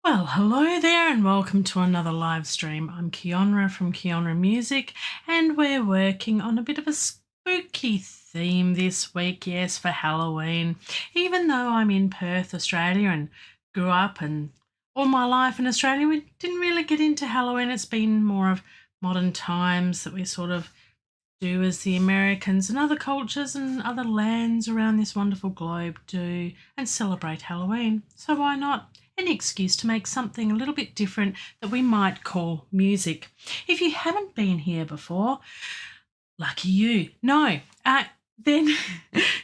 Well, hello there and welcome to another live stream. I'm Keeonra from Keeonra Music and we're working on a bit of a spooky theme this week, yes, for Halloween. Even though I'm in Perth, Australia and grew up and all my life in Australia, we didn't really get into Halloween. It's been more of modern times that we sort of do as the Americans and other cultures and other lands around this wonderful globe do and celebrate Halloween. So why not? An excuse to make something a little bit different that we might call music. If you haven't been here before, lucky you. No, then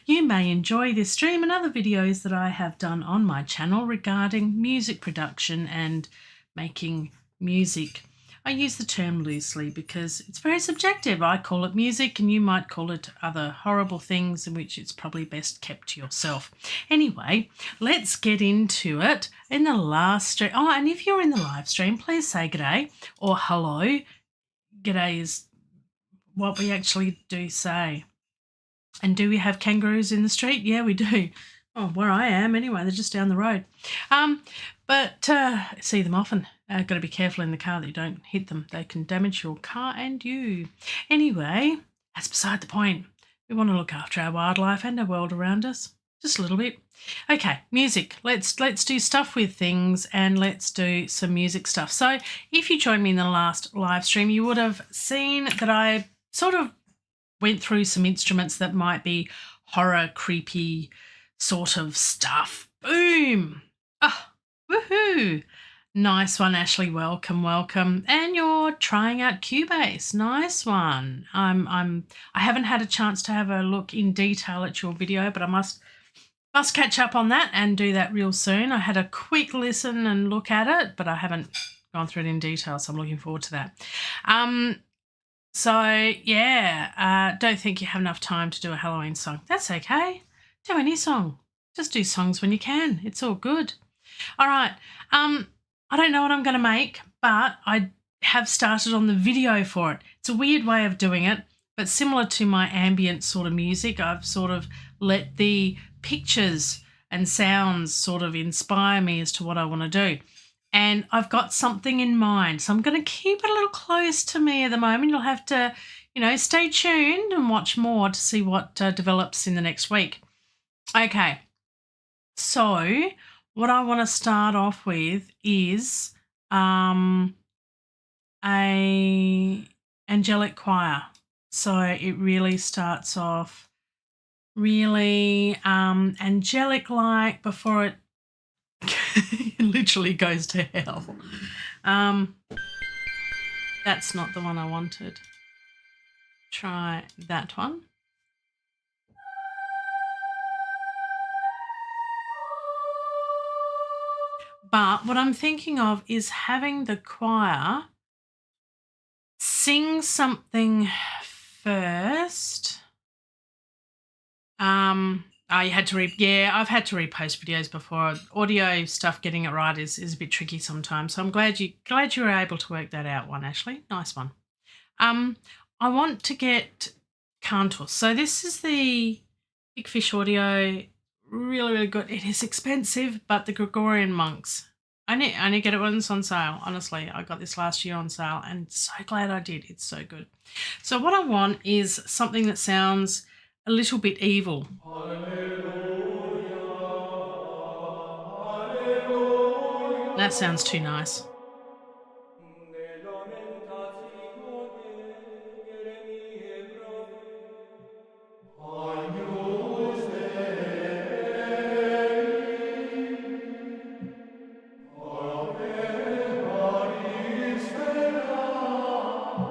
you may enjoy this stream and other videos that I have done on my channel regarding music production and making music. I use the term loosely because it's very subjective. I call it music and you might call it other horrible things in which it's probably best kept to yourself. Anyway, let's get into it. In the last stream, and if you're in the live stream, please say g'day or hello. G'day is what we actually do say. And do we have kangaroos in the street? Yeah, we do. Oh, where I am anyway, they're just down the road. But see them often. Got to be careful in the car that you don't hit them. They can damage your car and you. Anyway, that's beside the point. We want to look after our wildlife and our world around us. Just a little bit. Okay, music. Let's do stuff with things and let's do some music stuff. So if you joined me in the last live stream, you would have seen that I sort of went through some instruments that might be horror, creepy sort of stuff. Boom. Ah, woohoo. Nice one, Ashley. Welcome, welcome. And you're trying out Cubase. Nice one. I haven't had a chance to have a look in detail at your video, but I must catch up on that and do that real soon. I had a quick listen and look at it, but I haven't gone through it in detail, so I'm looking forward to that. So yeah, don't think you have enough time to do a Halloween song. That's okay. Do any song. Just do songs when you can. It's all good. All right. I don't know what I'm going to make, but I have started on the video for it. It's a weird way of doing it, but similar to my ambient sort of music, I've sort of let the pictures and sounds sort of inspire me as to what I want to do. And I've got something in mind, so I'm going to keep it a little close to me at the moment. You'll have to, stay tuned and watch more to see what develops in the next week. Okay, so what I want to start off with is a angelic choir. So it really starts off really angelic-like before it It literally goes to hell. That's not the one I wanted. Try that one. But what I'm thinking of is having the choir sing something first. You had to I've had to repost videos before. Audio stuff, getting it right is a bit tricky sometimes. So I'm glad you were able to work that out one, Ashley. Nice one. I want to get Cantus. So this is the Big Fish audio. Really, really good. It is expensive, but the Gregorian monks. I need to get it when it's on sale. Honestly, I got this last year on sale and so glad I did. It's so good. So what I want is something that sounds a little bit evil. That sounds too nice.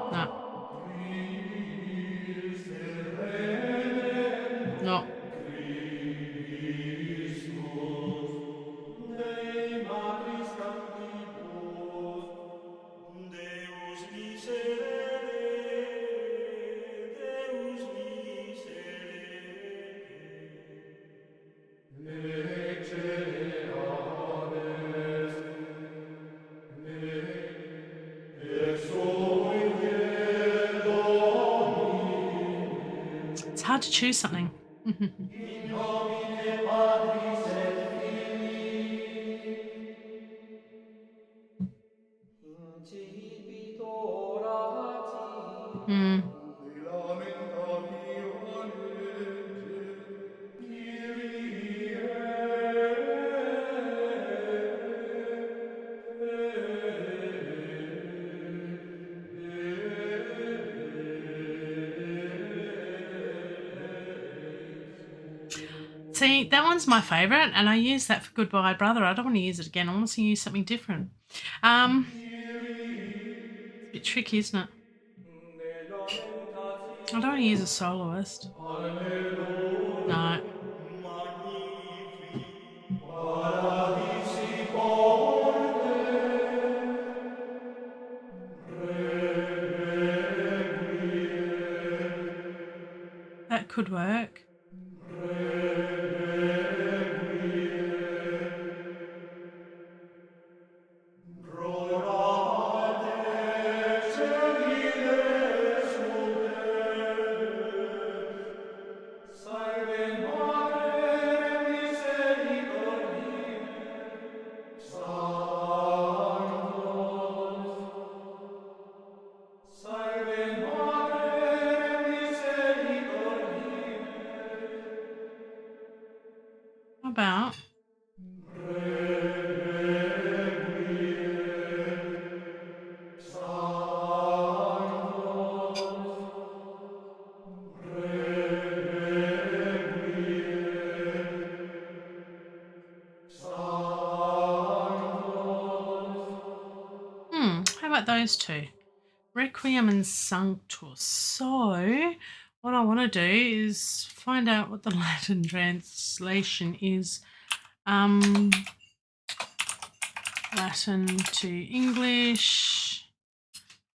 No. No. Deus miserere, Deus miserere. Ecce ames, It's hard to choose something. In nomine Patris et Filii, incipit orati, de lamentationem, Kyrie See, that one's my favourite, and I use that for Goodbye Brother. I don't want to use it again. I want to use something different. It's a bit tricky, isn't it? I don't want to use a soloist. No. That could work. How about how about those two? Requiem and Sanctus. So what I want to do is find out what the Latin translation is. Latin to English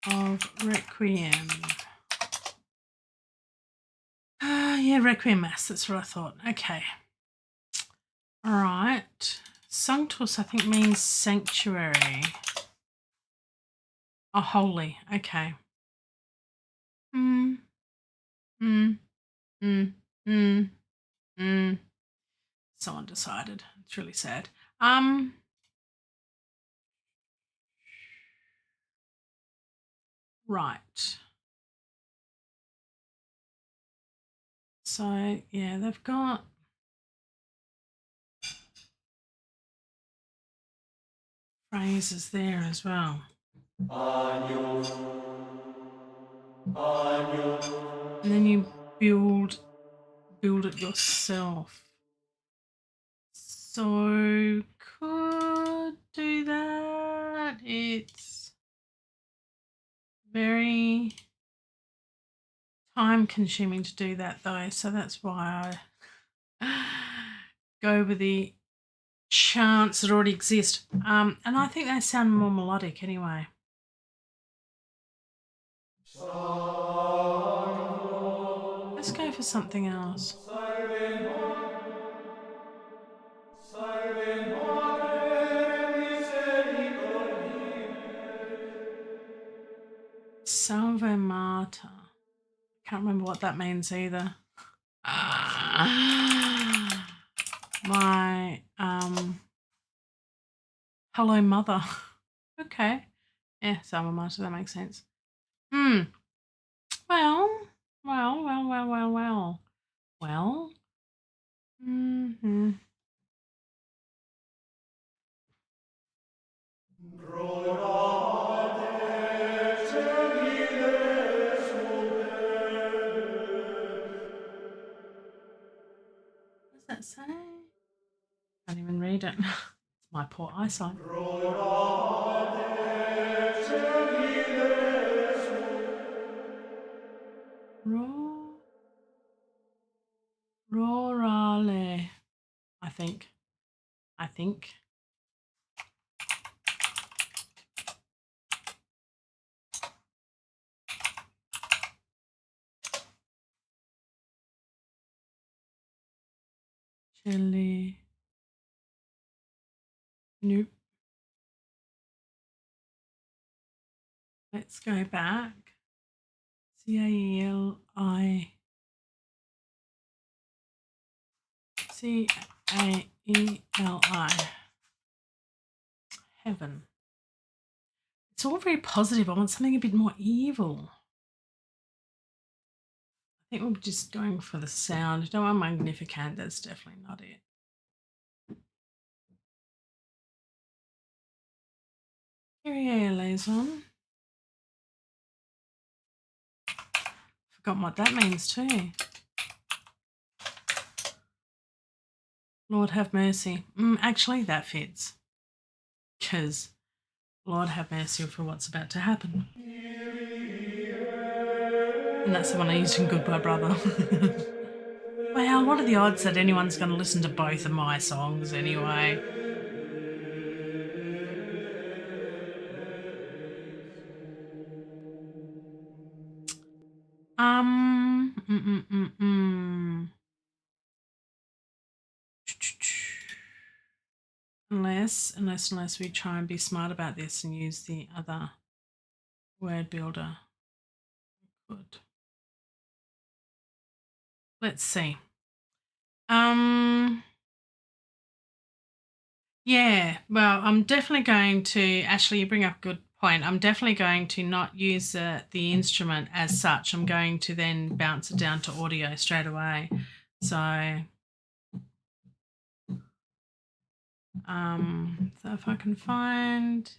of Requiem. Yeah, Requiem Mass. That's what I thought. Okay. All right. Sanctus, I think, means sanctuary. Oh, holy. Okay. So undecided. It's really sad. Right. So, yeah, they've got phrases there as well. And then you build it yourself. So could do that. It's very time consuming to do that though, so that's why I go with the chants that already exist. And I think they sound more melodic anyway. Let's go for something else. Salve Mater misericordiae. Salve Mater. Can't remember what that means either. My hello mother. Okay. Yeah, Salve Mater, that makes sense. Well. Well. Mm-hmm. What does that say? Can't even read it. It's my poor eyesight. Rorale. I think. Chili. Nope. Let's go back. C-A-E-L-I. C-A-E-L-I. Heaven. It's all very positive. I want something a bit more evil. I think we're just going for the sound. I don't want Magnificant. That's definitely not it. Kyrie eleison. Forgotten what that means too. Lord have mercy. Actually, that fits. Because Lord have mercy for what's about to happen. And that's the one I used in Goodbye Brother. Well, what are the odds that anyone's going to listen to both of my songs anyway? Um, mm, mm, mm, mm. Unless we try and be smart about this and use the other word builder. Good. Let's see. Yeah, well, I'm definitely going to, Ashley, you bring up a good point. I'm definitely going to not use the instrument as such. I'm going to then bounce it down to audio straight away. So if I can find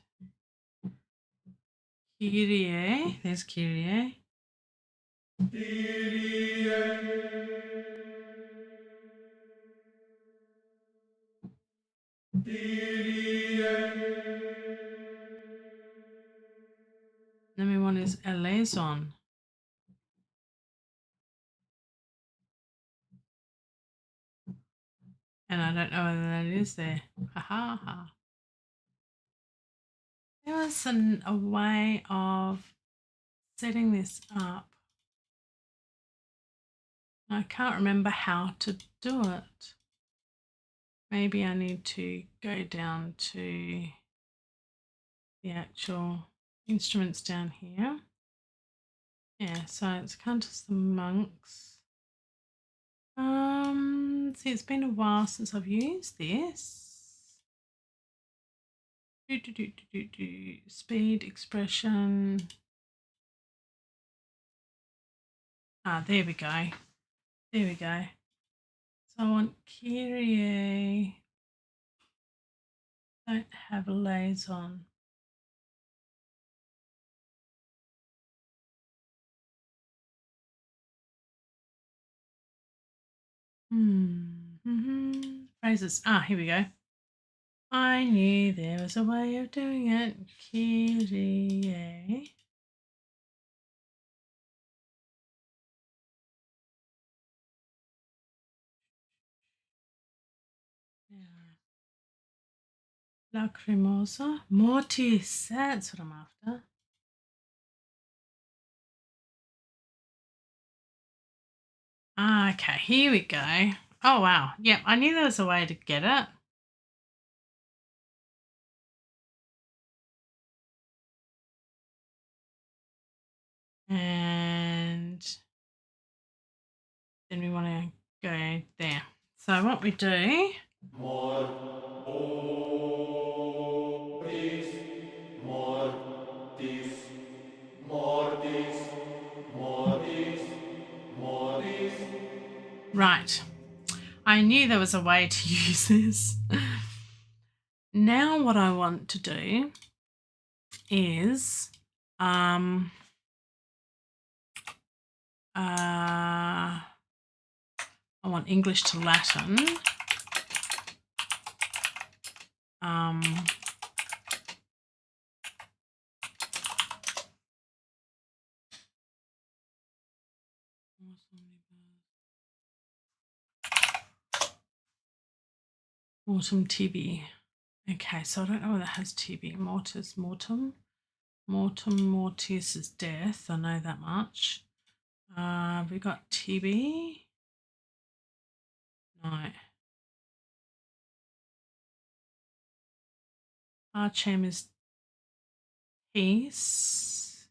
Kyrie, there's Kyrie. Number one is eleison. And I don't know whether that is there. Ha ha ha. There was a way of setting this up. I can't remember how to do it. Maybe I need to go down to the actual instruments down here. Yeah, so it's Countess the Monks. See, it's been a while since I've used this. Speed, expression. There we go. There we go. So I want Kyrie. Don't have a liaison. Phrases. Here we go. I knew there was a way of doing it. Kyrie. Lacrimosa. Mortis. That's what I'm after. Okay, here we go. Oh, wow. Yep, I knew there was a way to get it. And then we want to go there. So what we do... Mortis, mortis, mortis, mortis, mortis. Right. I knew there was a way to use this. Now what I want to do is I want English to Latin. Mortem tibi. Okay, so I don't know whether it has tibi. Mortis, mortem. Mortem, mortis is death. I know that much. We got tibi. No. Archem is peace.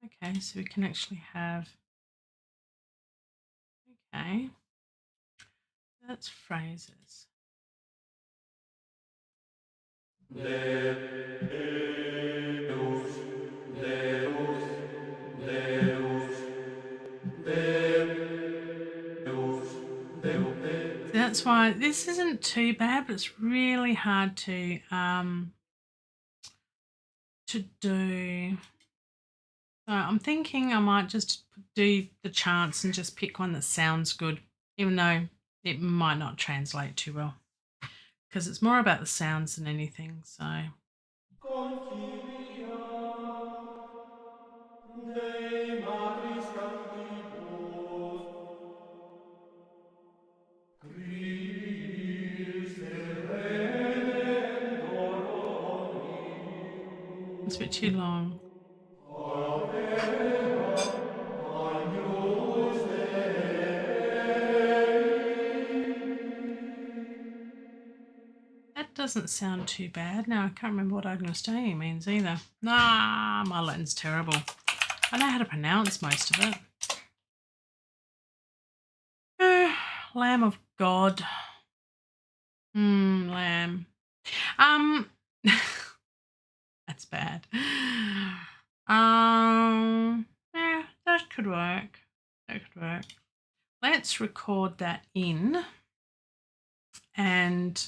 Okay, so we can actually have... Okay. That's phrases. Deus, Deus, Deus, Deus, Deus. So that's why this isn't too bad, but it's really hard to do. So I'm thinking I might just do the chants and just pick one that sounds good, even though it might not translate too well, because it's more about the sounds than anything. So Concilia Dei matris captivos Christe Redemptor omnium. it's a bit too long. Agnus Dei. That doesn't sound too bad. Now I can't remember what Agnus Dei means either. Nah, my Latin's terrible. I know how to pronounce most of it. Lamb of God. Lamb. That's bad. Yeah, that could work. That could work. Let's record that in and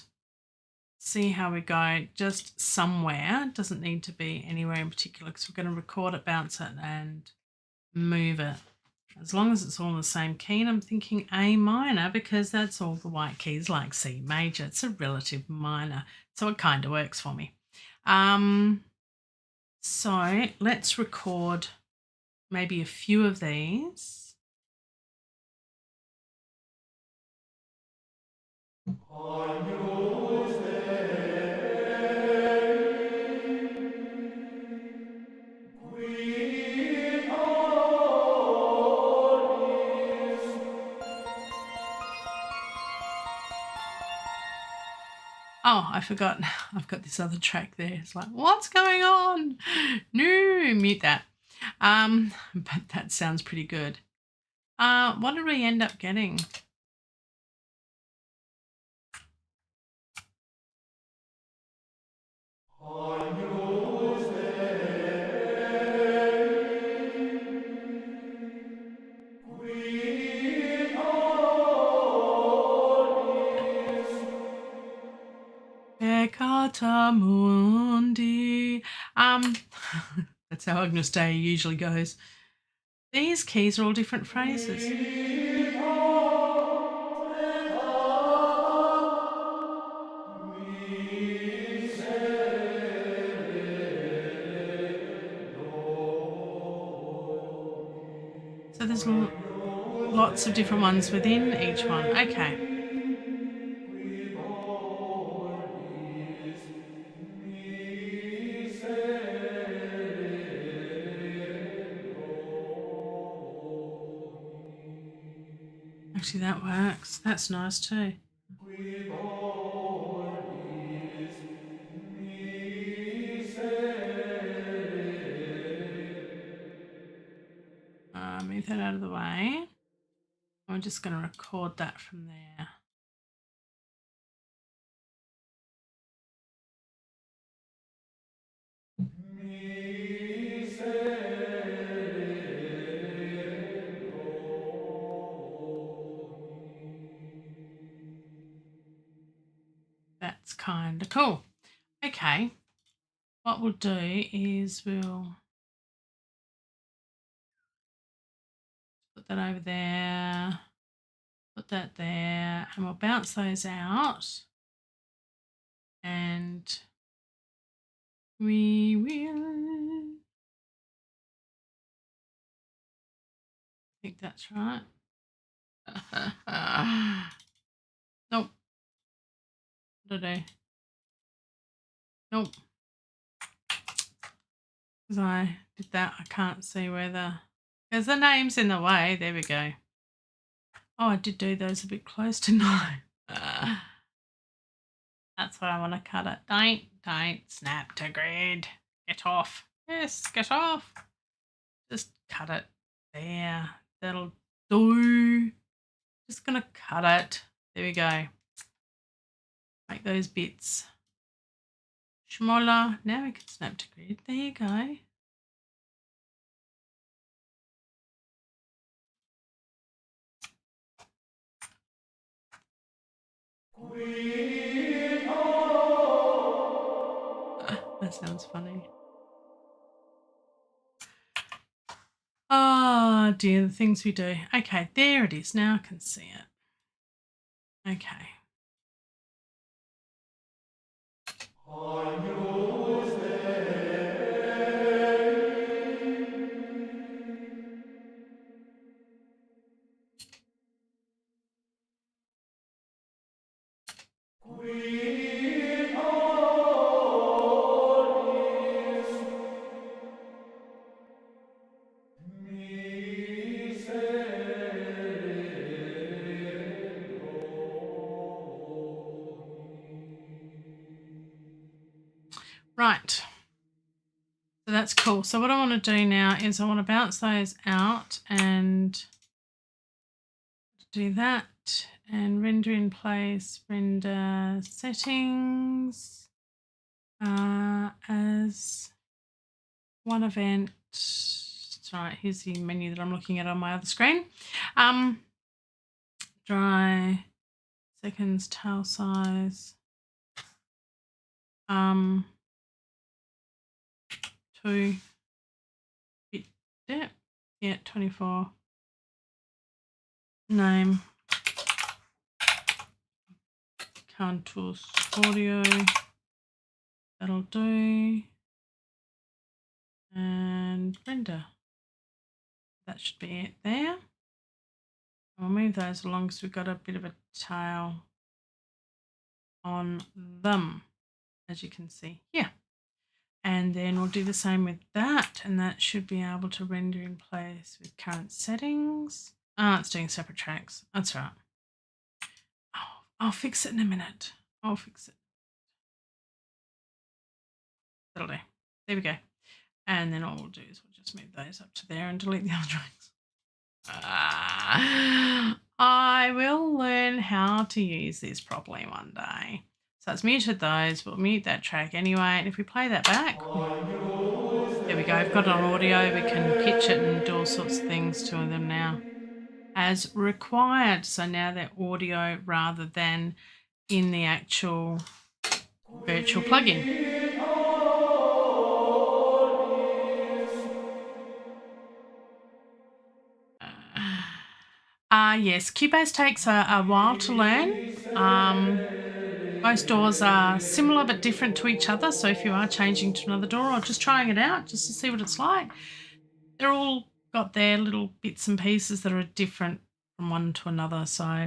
see how we go. Just somewhere. It doesn't need to be anywhere in particular because we're going to record it, bounce it, and move it. As long as it's all in the same key, and I'm thinking A minor because that's all the white keys like C major. It's a relative minor, so it kind of works for me. So let's record maybe a few of these. Agnus Dei, qui oris. Oh, I forgot. I've got this other track there. It's like, what's going on? No, mute that. But that sounds pretty good. What did we end up getting? Agnus Dei, qui oris. That's how Agnus Dei usually goes. These keys are all different phrases. So there's lots of different ones within each one. Okay. Actually, that works. That's nice too. Move that out of the way. I'm just going to record that from there. That's kind of cool. Okay, what we'll do is we'll put that over there, put that there, and we'll bounce those out. And we will. I think that's right. Nope. What did I do? Nope. As I did that, I can't see where because the name's in the way. There we go. Oh, I did do those a bit close, didn't I? That's why I want to cut it. Don't snap to grid. Get off. Yes, get off. Just cut it. There. That'll do. Just going to cut it. There we go. Make those bits smaller. Now we can snap to grid. There you go. That sounds funny. Oh dear, the things we do. Okay, there it is. Now I can see it. Okay. Right. So that's cool. So what I want to do now is I want to bounce those out and do that and render in place, render settings as one event. Right, here's the menu that I'm looking at on my other screen. Dry, seconds, tail size. 2 bit depth, yeah, 24. Name, Contours Audio, that'll do, and render. That should be it there. We'll move those along because we've got a bit of a tail on them, as you can see here. And then we'll do the same with that, and that should be able to render in place with current settings. It's doing separate tracks. That's right. Oh, I'll fix it in a minute. I'll fix it. That'll do. There we go. And then all we'll do is we'll just move those up to there and delete the other tracks. I will learn how to use this properly one day. So it's muted those. We'll mute that track anyway. And if we play that back, there we go. I've got it on audio. We can pitch it and do all sorts of things to them now as required. So now they're audio rather than in the actual virtual plugin. Yes, Cubase takes a while to learn. Most doors are similar but different to each other. So if you are changing to another door or just trying it out just to see what it's like, they're all got their little bits and pieces that are different from one to another. So,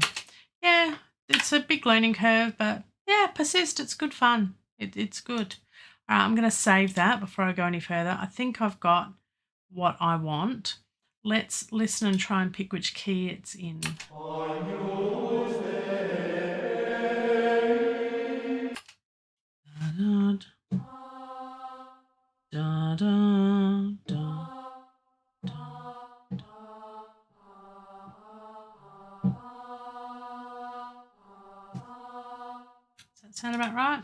yeah, it's a big learning curve, but yeah, persist. It's good fun. It's good. All right, I'm going to save that before I go any further. I think I've got what I want. Let's listen and try and pick which key it's in. Da, da, da, Does that sound about right?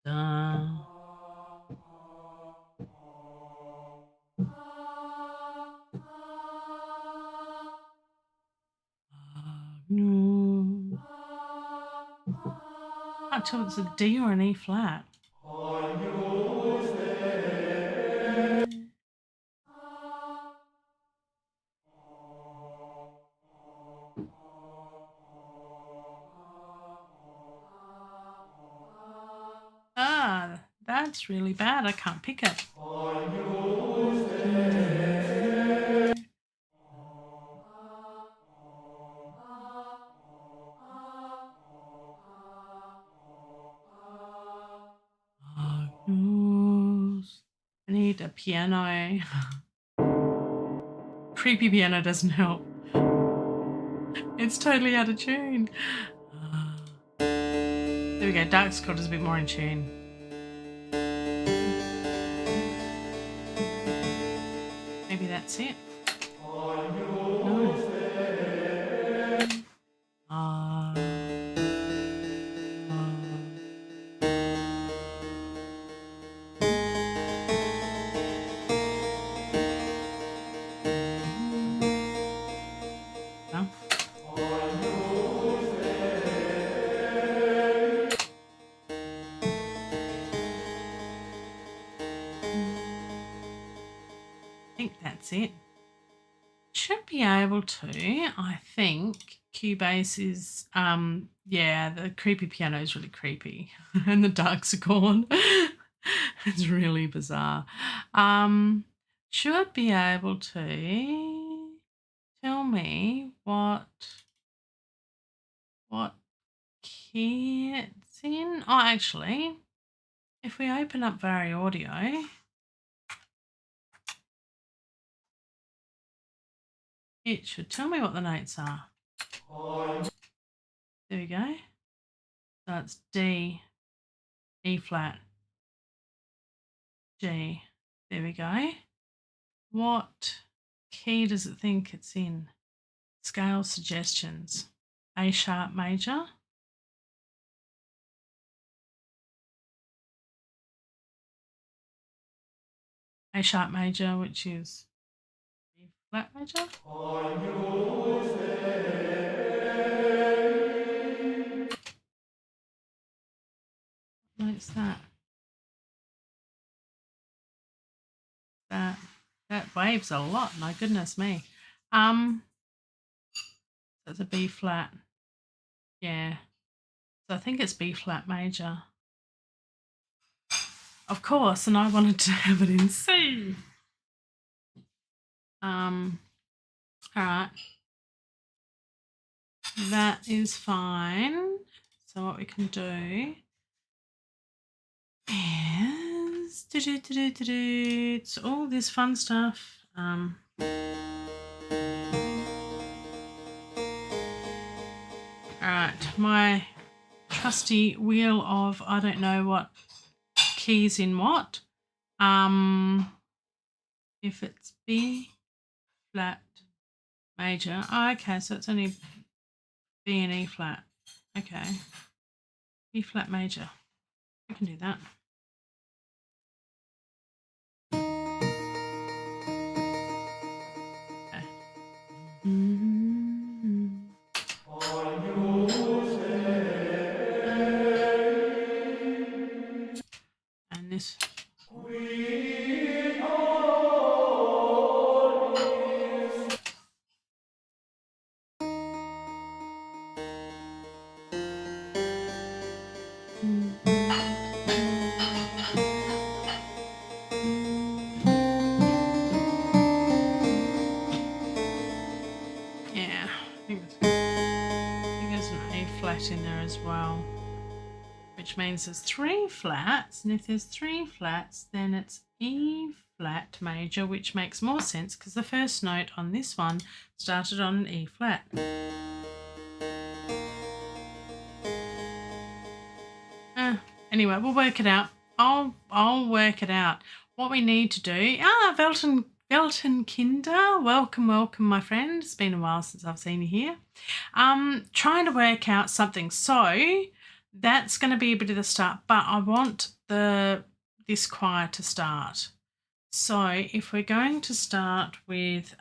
Da. No. I can't tell if it's a D or an E flat. That's really bad. I can't pick it. I need a piano. Creepy piano doesn't help. It's totally out of tune. There we go. Dark Squad is a bit more in tune. Maybe that's it. No. No. I think that's it. Should be able to. I think Cubase is yeah, the creepy piano is really creepy and the darks are gone. It's really bizarre. Should be able to tell me what key it's in. Oh, actually, if we open up Vari Audio, it should tell me what the notes are. There we go. So it's D, E flat, G. There we go. What key does it think it's in? Scale suggestions. A sharp major. A sharp major, which is B flat major. What's that? That waves a lot. My goodness me. That's a B flat. Yeah. So I think it's B flat major. Of course, and I wanted to have it in C. All right. That is fine. So what we can do is it's all this fun stuff. All right, my trusty wheel of I don't know what keys in what. If it's B flat major. Oh, okay, so it's only B and E flat. Okay. B flat major. We can do that. Okay. And this. well, which means there's 3 flats, and if there's 3 flats, then it's E flat major, which makes more sense because the first note on this one started on an E flat. Anyway, we'll work it out. I'll work it out. What we need to do. Velton Kinder, welcome, my friend. It's been a while since I've seen you here. Trying to work out something. So that's going to be a bit of the start, but I want this choir to start. So if we're going to start with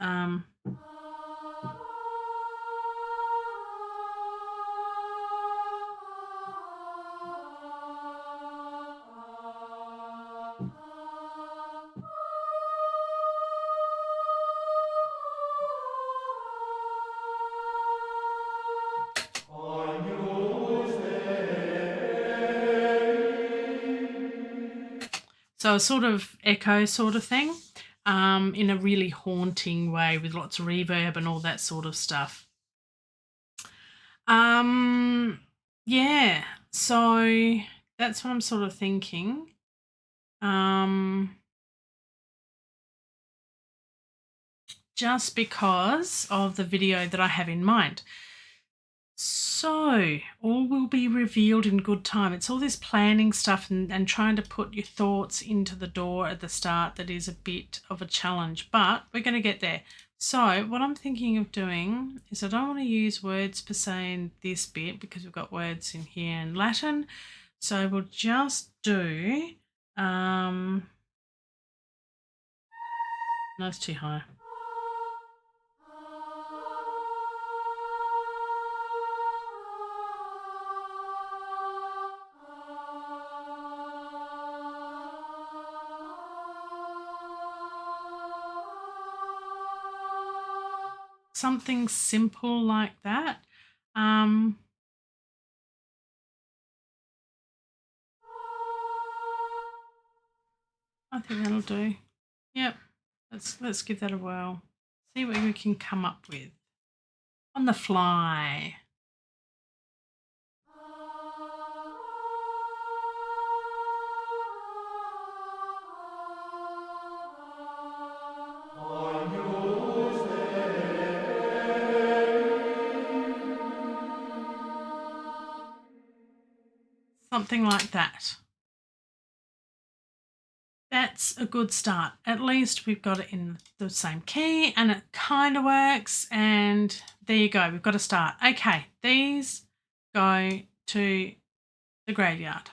so a sort of echo sort of thing, in a really haunting way with lots of reverb and all that sort of stuff. Yeah, so that's what I'm sort of thinking. Just because of the video that I have in mind. So all will be revealed in good time. It's all this planning stuff and trying to put your thoughts into the door at the start that is a bit of a challenge, but we're going to get there. So what I'm thinking of doing is I don't want to use words per se in this bit because we've got words in here in Latin. So we'll just do, no, it's too high. Something simple like that. I think that'll do. Yep. Let's give that a whirl. See what we can come up with on the fly. Something like that. That's a good start. At least we've got it in the same key and it kind of works. And there you go. We've got a start. Okay, these go to the graveyard,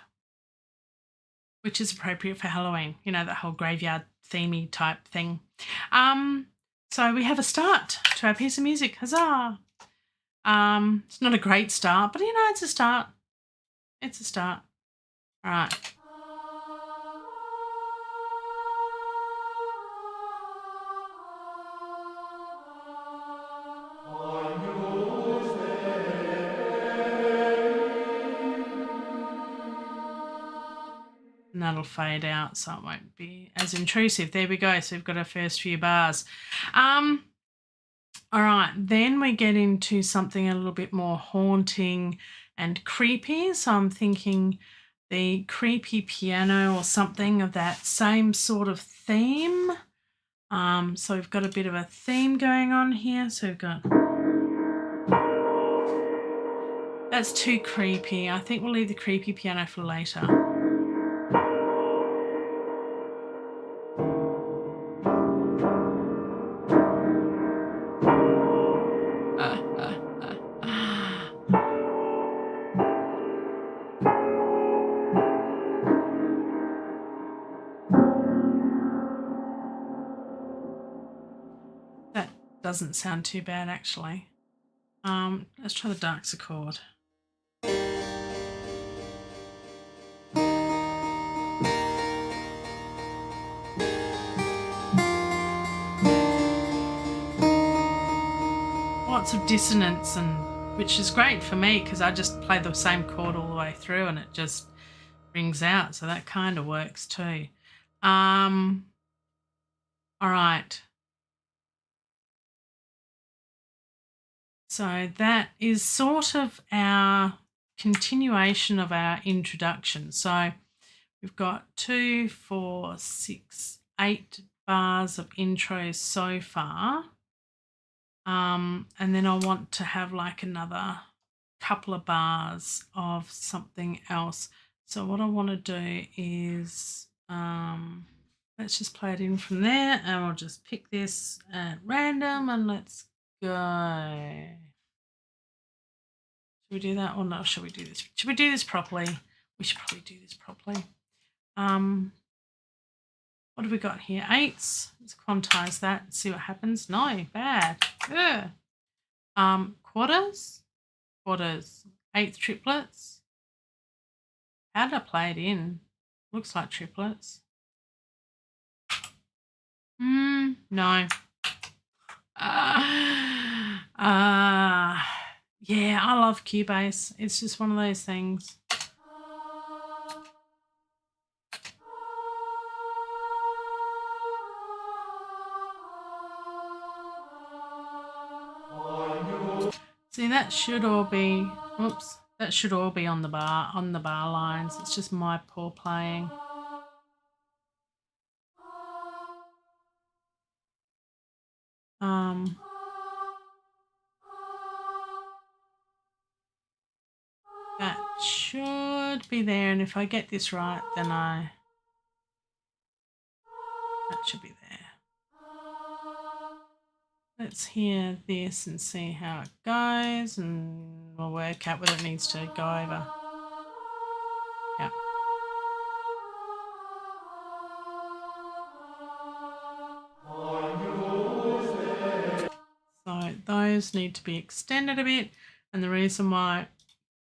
which is appropriate for Halloween. You know, that whole graveyard themey type thing. So we have a start to our piece of music. Huzzah! It's not a great start, but you know, it's a start. It's a start. All right. And that'll fade out so it won't be as intrusive. There we go. So we've got our first few bars. All right, then we get into something a little bit more haunting and creepy. So I'm thinking the creepy piano or something of that same sort of theme. So we've got a bit of a theme going on here. So we've got... That's too creepy. I think we'll leave the creepy piano for later. That doesn't sound too bad, actually. Let's try the Darkseid. Lots of dissonance, and which is great for me because I just play the same chord all the way through and it just rings out. So that kind of works too. All right. So that is sort of our continuation of our introduction. So we've got 2, 4, 6, 8 bars of intros so far. And then I want to have like another couple of bars of something else. So what I want to do is let's just play it in from there, and I'll just pick this at random and let's go. Should we do that or no? Should we do this? Should we do this properly? We should probably do this properly. What have we got here? 8s. Let's quantize that and see what happens. No, bad. Ugh. Quarters. 8th triplets. How did I play it in? Looks like triplets. No. Yeah, I love Cubase. It's just one of those things. See, that should all be, oops, that should all be on the bar lines. It's just my poor playing. That should be there, and if I get this right, then that should be there. Let's hear this and see how it goes, and we'll work out whether it needs to go over. Yeah. So those need to be extended a bit, and the reason why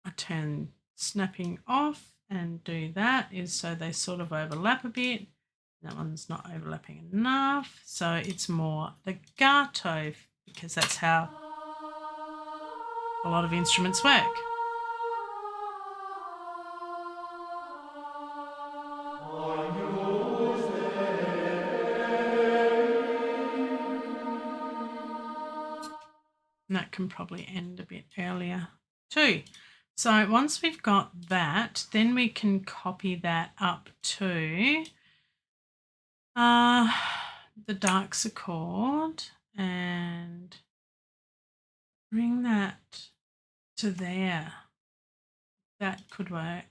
I turn snapping off and do that is so they sort of overlap a bit. That one's not overlapping enough, so it's more legato, because that's how a lot of instruments work. And that can probably end a bit earlier too. So once we've got that, then we can copy that up to the darks chord and bring that to there. That could work.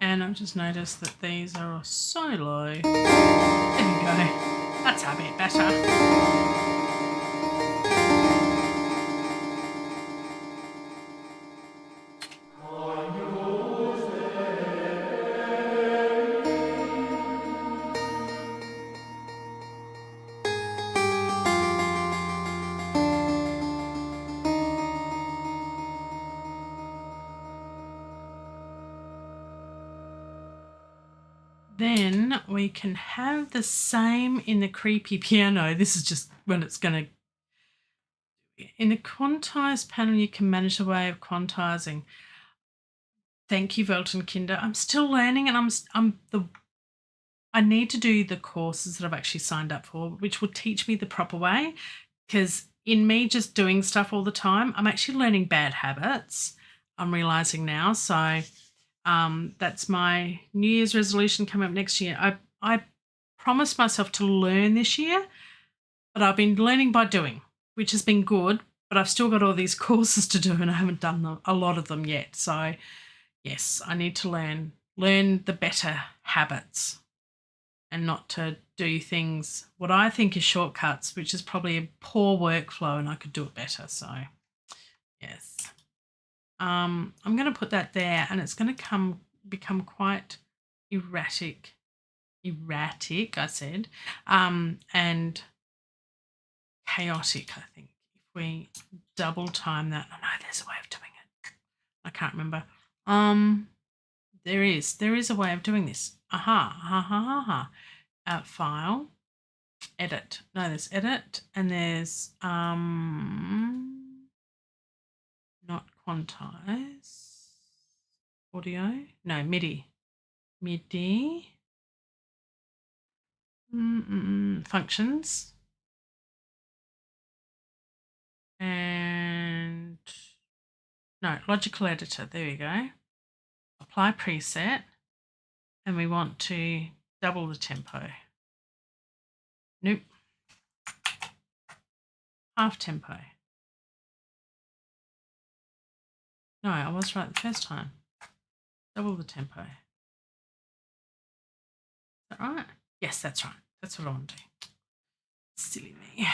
And I've just noticed that these are so low. There we go. That's a bit better. Then we can have the same in the creepy piano. This is just when it's going to... In the quantized panel, you can manage the way of quantizing. Thank you, Velton Kinder. I'm still learning, and I need to do the courses that I've actually signed up for, which will teach me the proper way, because in me just doing stuff all the time, I'm actually learning bad habits. I'm realizing now. So that's my New Year's resolution coming up next year. I promised myself to learn this year, but I've been learning by doing, which has been good, but I've still got all these courses to do and I haven't done a lot of them yet. So yes, I need to learn the better habits and not to do things what I think is shortcuts, which is probably a poor workflow, and I could do it better. So yes. I'm going to put that there, and it's going to become quite erratic, I said, and chaotic, I think, if we double time that. I know there's a way of doing it. I can't remember. There is a way of doing this. File, edit. No, there's edit and there's not quantize. Audio. No, MIDI. MIDI. Functions. And no, logical editor. There we go. Apply preset. And we want to double the tempo. Nope. Half tempo. No, I was right the first time. Double the tempo. Is that right? Yes, that's right. That's what I want to do. Silly me.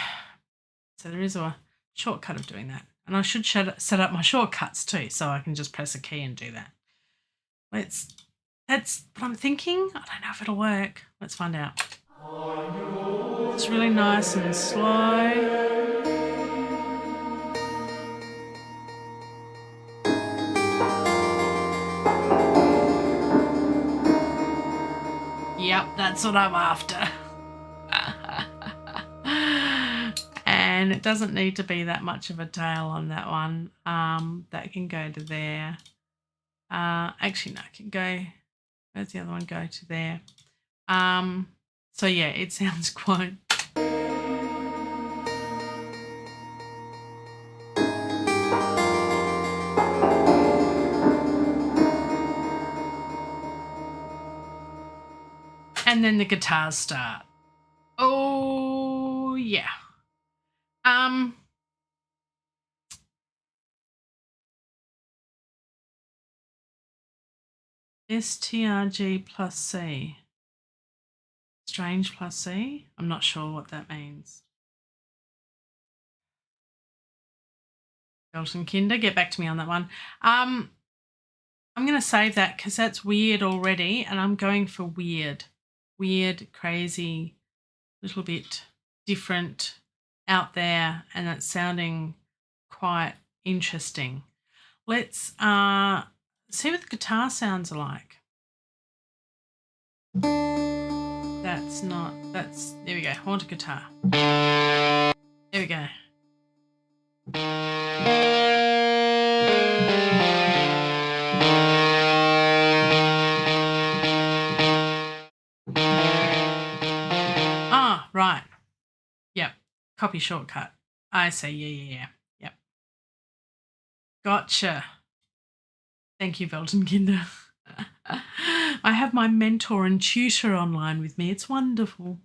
So there is a shortcut of doing that. And I should set up my shortcuts too, so I can just press a key and do that. That's what I'm thinking. I don't know if it'll work. Let's find out. It's really nice and slow. Yep, that's what I'm after. And it doesn't need to be that much of a tail on that one. That can go to there. Actually, no, it can go. Where's the other one? Go to there. So yeah, it sounds quite. And then the guitars start. Oh yeah. STRG plus C. Strange plus C. I'm not sure what that means. Belton Kinder, get back to me on that one. I'm going to save that because that's weird already, and I'm going for weird, crazy, little bit different, out there, and it's sounding quite interesting. Let's see what the guitar sounds like. There we go, haunted guitar. There we go. Ah, right. Yep. Copy shortcut. I see. Yeah. Yep. Gotcha. Thank you, Belton Kinder. I have my mentor and tutor online with me. It's wonderful.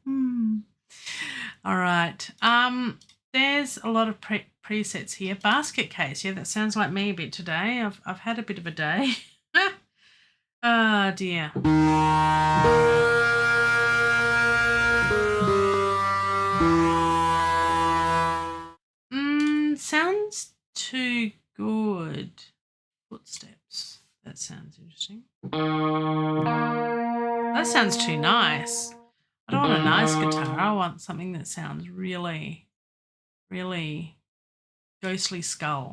All right. There's a lot of presets here. Basket case. Yeah, that sounds like me a bit today. I've had a bit of a day. Oh dear. Sounds too good. Footsteps. That sounds interesting. That sounds too nice. I don't want a nice guitar. I want something that sounds really, really ghostly skull.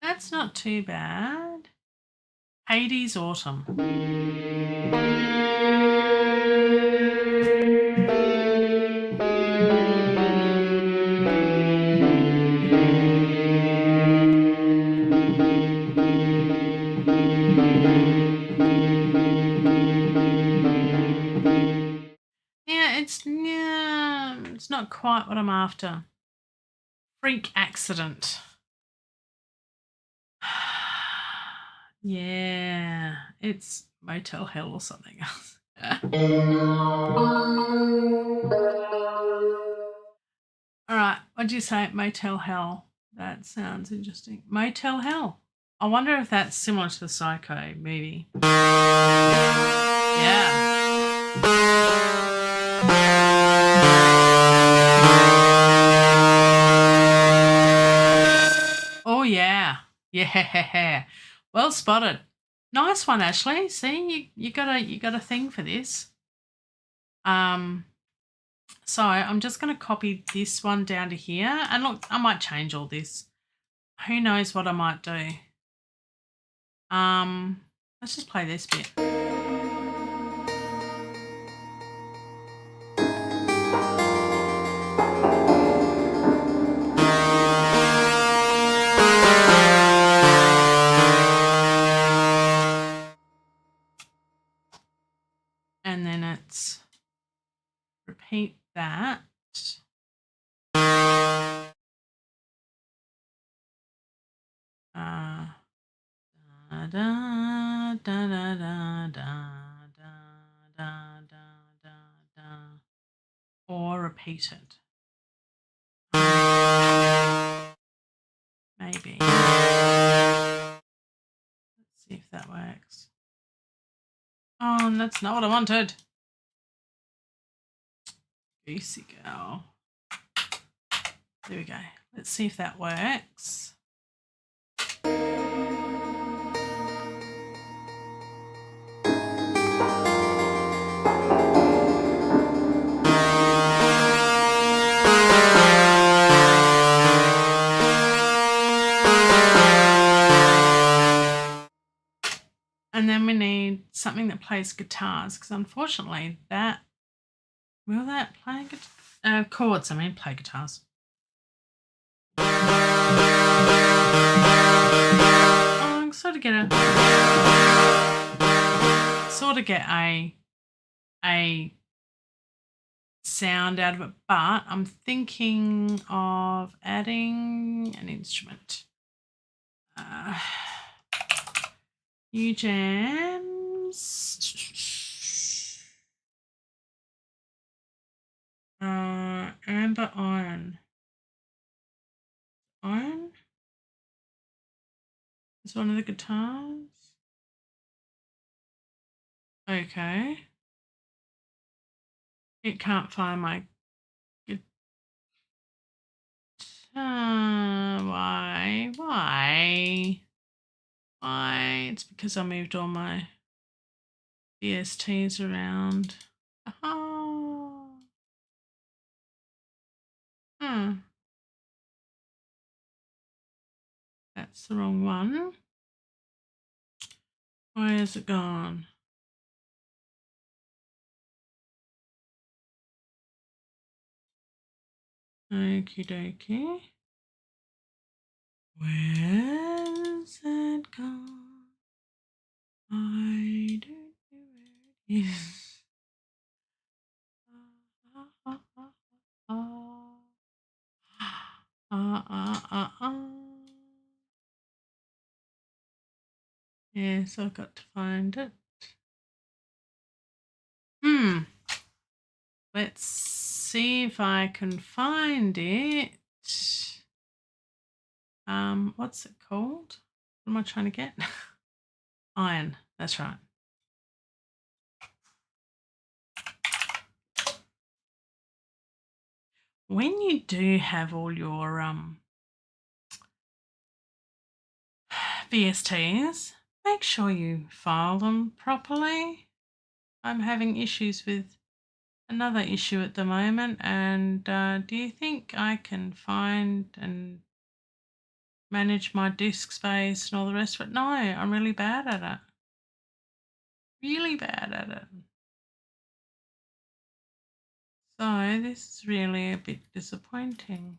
That's not too bad. Hades Autumn. It's not quite what I'm after. Freak accident. Yeah, it's Motel Hell or something else. All right, what'd you say? Motel Hell. That sounds interesting. Motel Hell. I wonder if that's similar to the Psycho movie. Yeah. Oh yeah. Yeah. Well spotted. Nice one, Ashley. See, you got a thing for this. So I'm just going to copy this one down to here. And look, I might change all this. Who knows what I might do. Let's just play this bit. repeat that. Da da da da da da da da, or repeat it. Maybe. Let's see if that works. Oh, and that's not what I wanted. Goosey girl. There we go. Let's see if that works. And then we need something that plays guitars, because unfortunately will that play chords, play guitars. I sort of get a sound out of it, but I'm thinking of adding an instrument. New jams. Amber iron. Iron is one of the guitars. Okay. It can't find my guitar. Why? Why? It's because I moved all my VSTs around. Oh. That's the wrong one. Where has it gone? Okie dokie. Where's it gone? I don't know where it is. Yes, I've got to find it. Let's see if I can find it. What's it called? What am I trying to get? Iron, that's right. When you do have all your VSTs, make sure you file them properly. I'm having issues with another issue at the moment, and do you think I can find and manage my disk space and all the rest of it? No, I'm really bad at it. Really bad at it. So this is really a bit disappointing.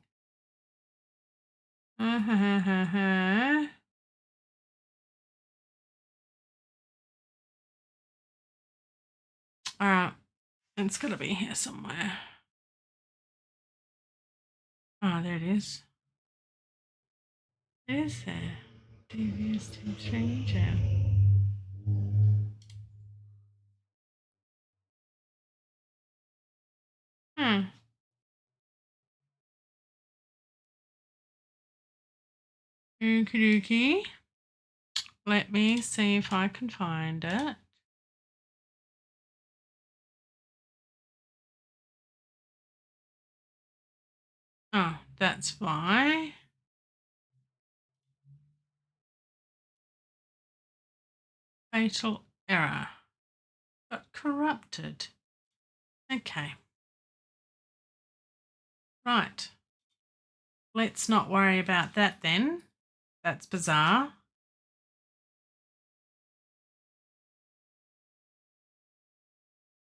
All right, it's got to be here somewhere. Oh, there it is. It is there. DVST changer. Okie dokie. Let me see if I can find it. Oh, that's why. Fatal error. Got corrupted. Okay. Right. Let's not worry about that then. That's bizarre.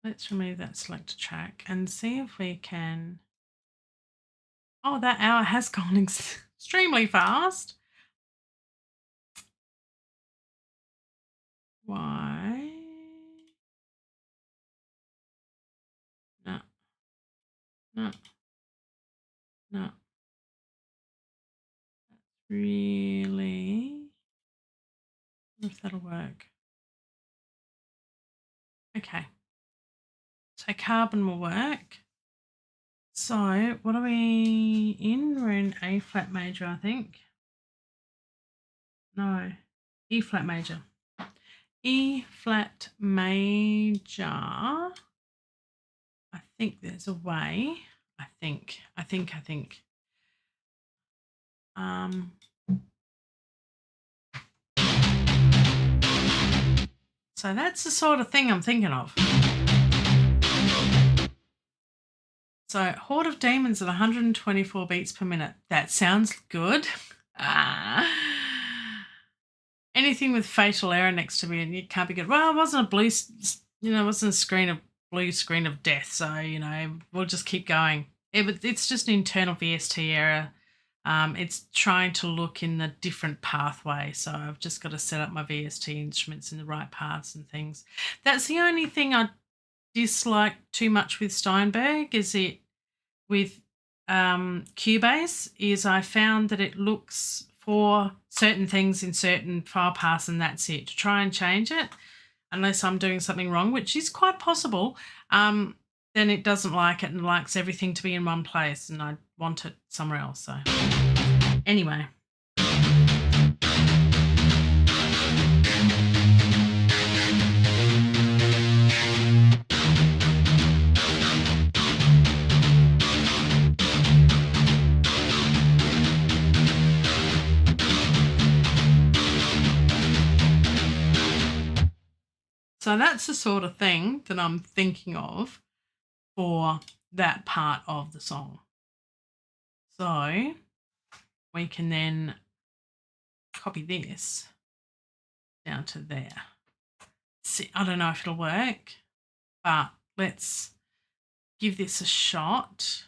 Let's remove that selected track and see if we can. Oh, that hour has gone extremely fast. Why? No. No. No. That's really... I wonder if that'll work. Okay. So carbon will work. So what are we in? We're in A flat major, I think. No, E flat major. E flat major. I think there's a way. I think. So that's the sort of thing I'm thinking of. So Horde of Demons at 124 beats per minute. That sounds good. Anything with fatal error next to me, and it can't be good. Well, it wasn't a blue, it wasn't a blue screen of death. So, we'll just keep going. It's just an internal VST error. It's trying to look in the different pathway. So I've just got to set up my VST instruments in the right paths and things. That's the only thing I dislike too much with Steinberg is it with Cubase is I found that it looks for certain things in certain file paths and that's it. To try and change it, unless I'm doing something wrong, which is quite possible, then it doesn't like it and likes everything to be in one place and I want it somewhere else. So anyway. So that's the sort of thing that I'm thinking of for that part of the song. So we can then copy this down to there. See, I don't know if it'll work, but let's give this a shot.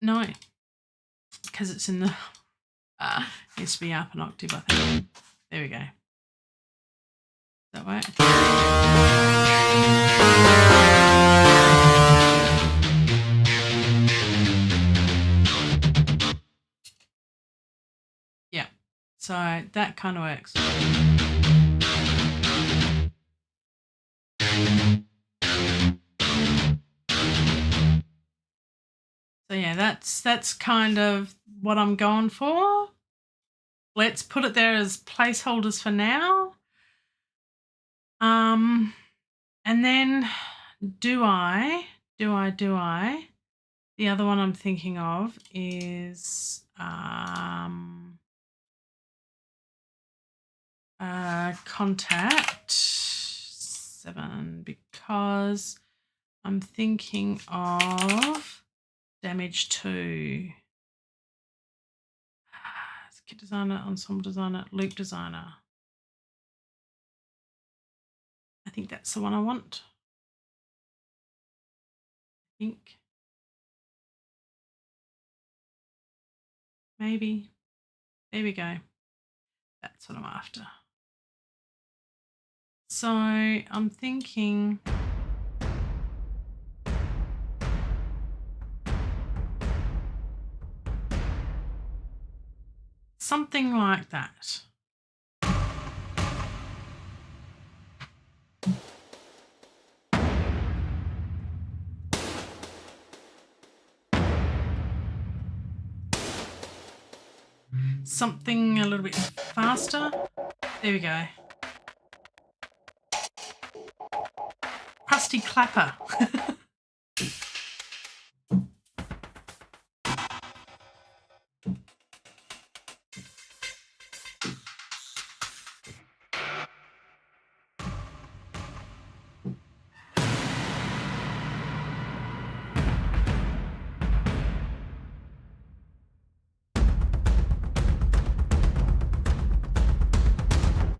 No, because it's in the... needs to be up an octave, I think. There we go. Does that work? Yeah, so that kind of works. So yeah, that's kind of what I'm going for. Let's put it there as placeholders for now. And then do I? The other one I'm thinking of is contact 7 because I'm thinking of damage 2. Kit designer, ensemble designer, loop designer. I think that's the one I want. I think. Maybe. There we go. That's what I'm after. So I'm thinking... something like that. Something a little bit faster. There we go. Crusty clapper.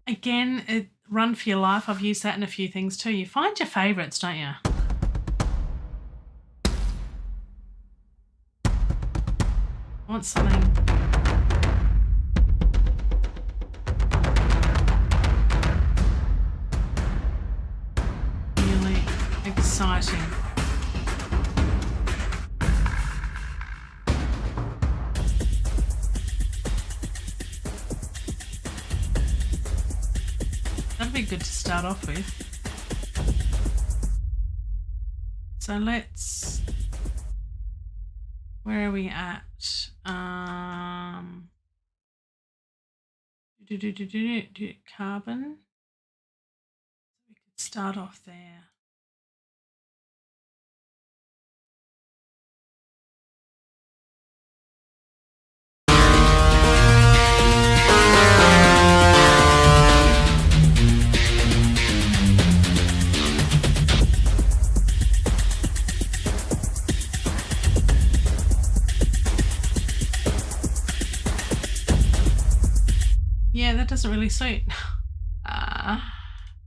Again, Run for Your Life. I've used that in a few things too. You find your favourites, don't you? I want something. That'd be good to start off with. So let's, where are we at? Carbon. We could start off there. Yeah, that doesn't really suit.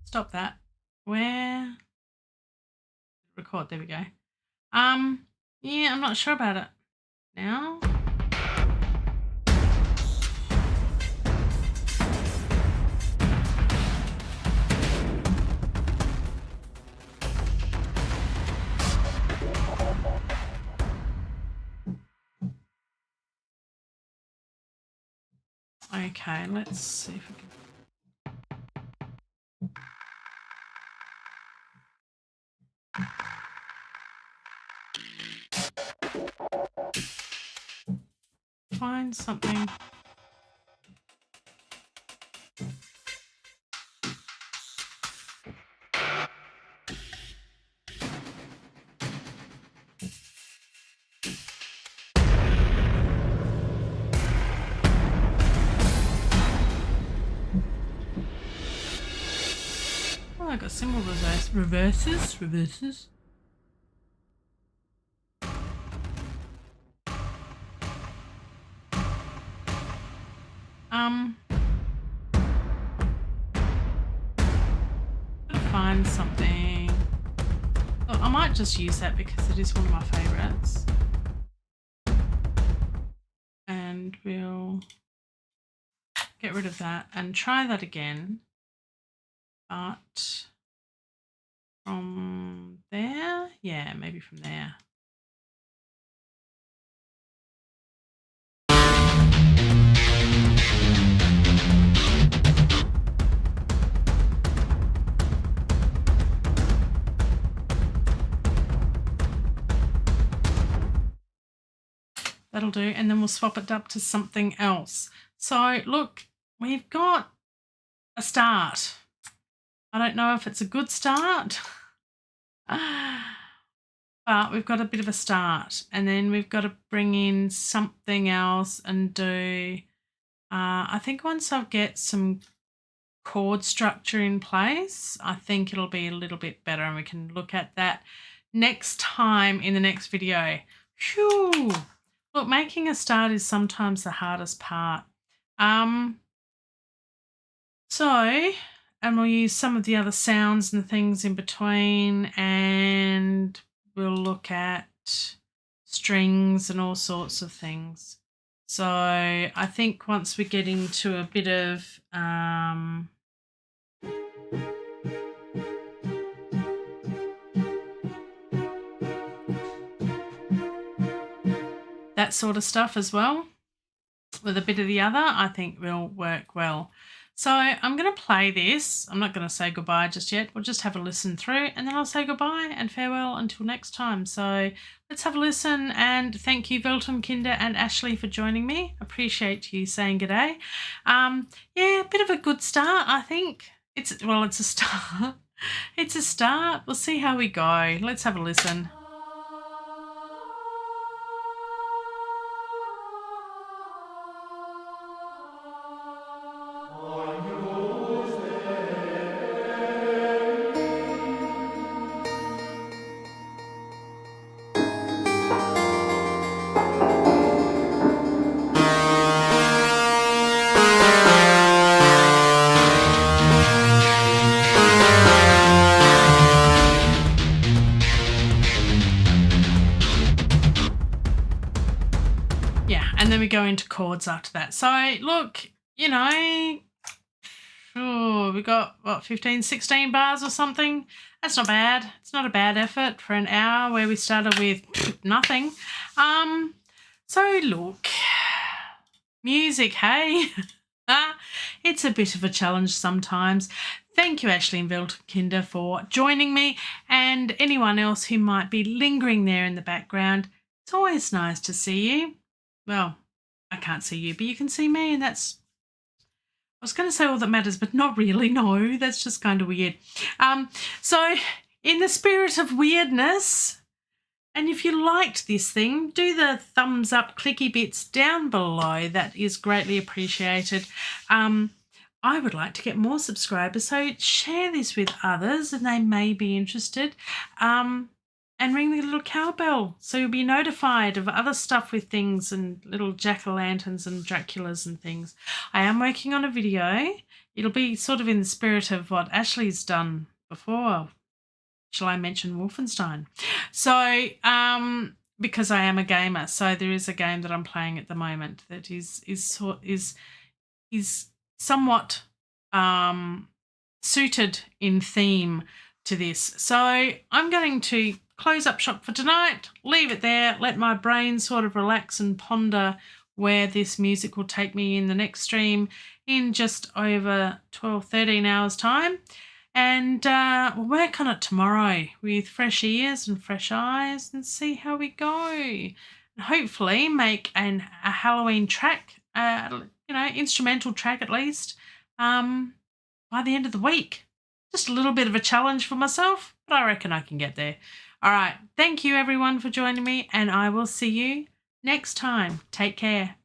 Stop that. Where? Record, there we go. Yeah, I'm not sure about it now. Okay, let's see if we can. Find something. Oh, I got symbol reverses. Find something. Oh, I might just use that because it is one of my favorites. And we'll get rid of that and try that again. But from there, yeah, maybe from there. That'll do, and then we'll swap it up to something else. So look, we've got a start. I don't know if it's a good start, but we've got a bit of a start, and then we've got to bring in something else and do, I think once I get some chord structure in place, I think it'll be a little bit better, and we can look at that next time in the next video. Phew. Look, making a start is sometimes the hardest part. And we'll use some of the other sounds and things in between, and we'll look at strings and all sorts of things. So I think once we get into a bit of that sort of stuff as well, with a bit of the other, I think will work well. So I'm going to play this. I'm not going to say goodbye just yet. We'll just have a listen through, and then I'll say goodbye and farewell until next time. So let's have a listen, and thank you, Velton, Kinder and Ashley, for joining me. Appreciate you saying g'day. Yeah, a bit of a good start, I think. It's a start. It's a start. We'll see how we go. Let's have a listen. And then we go into chords after that. So look, you know, we got what, 15, 16 bars or something. That's not bad. It's not a bad effort for an hour where we started with nothing. So look, music, hey. It's a bit of a challenge sometimes. Thank you, Ashley and Velkinder, for joining me, and anyone else who might be lingering there in the background. It's always nice to see you. Well, I can't see you, but you can see me, and that's, I was going to say all that matters, but not really. No, that's just kind of weird. So in the spirit of weirdness, and if you liked this thing, do the thumbs up clicky bits down below. That is greatly appreciated. I would like to get more subscribers, so share this with others and they may be interested. And ring the little cowbell so you'll be notified of other stuff with things and little jack-o'-lanterns and Draculas and things. I am working on a video. It'll be sort of in the spirit of what Ashley's done before. Shall I mention Wolfenstein? So, because I am a gamer, so there is a game that I'm playing at the moment that is somewhat suited in theme to this. So I'm going to close up shop for tonight, leave it there, let my brain sort of relax and ponder where this music will take me in the next stream in just over 13 hours time. And we'll work on it tomorrow with fresh ears and fresh eyes and see how we go. And hopefully make a Halloween track, instrumental track at least, by the end of the week. Just a little bit of a challenge for myself, but I reckon I can get there. All right. Thank you, everyone, for joining me, and I will see you next time. Take care.